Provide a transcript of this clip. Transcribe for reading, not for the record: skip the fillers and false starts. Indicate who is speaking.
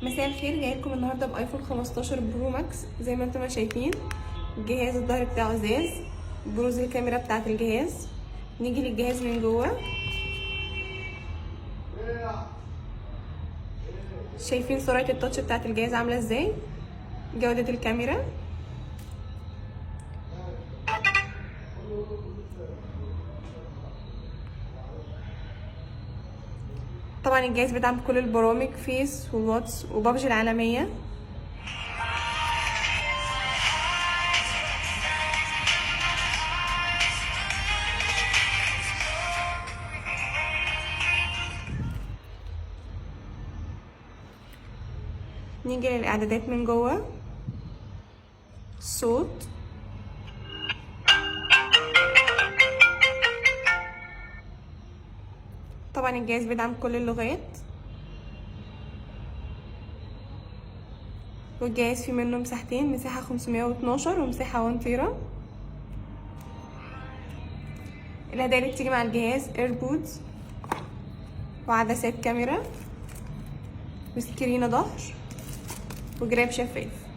Speaker 1: مساء الخير، جايلكم النهارده بايفون 15 برو ماكس. زي ما انتم شايفين الجهاز الظهر بتاعه ازاز، بروز الكاميرا بتاعه الجهاز. نيجي للجهاز من جوه، شايفين سرعه التاتش بتاعه الجهاز عامله ازاي، جوده الكاميرا. طبعا الجهاز بيدعم كل البرامج، فيس وواتس وبابجي العالميه. نيجي للاعدادات من جوه، صوت، طبعا الجهاز بيدعم كل اللغات، والجهاز فيه منه مساحتين، مساحة 512 ومساحة 1 تيرا. الهدايا اللي بتيجي مع الجهاز ايربودز وعدسات كاميرا وسكرين ظهر وجراب شفاف.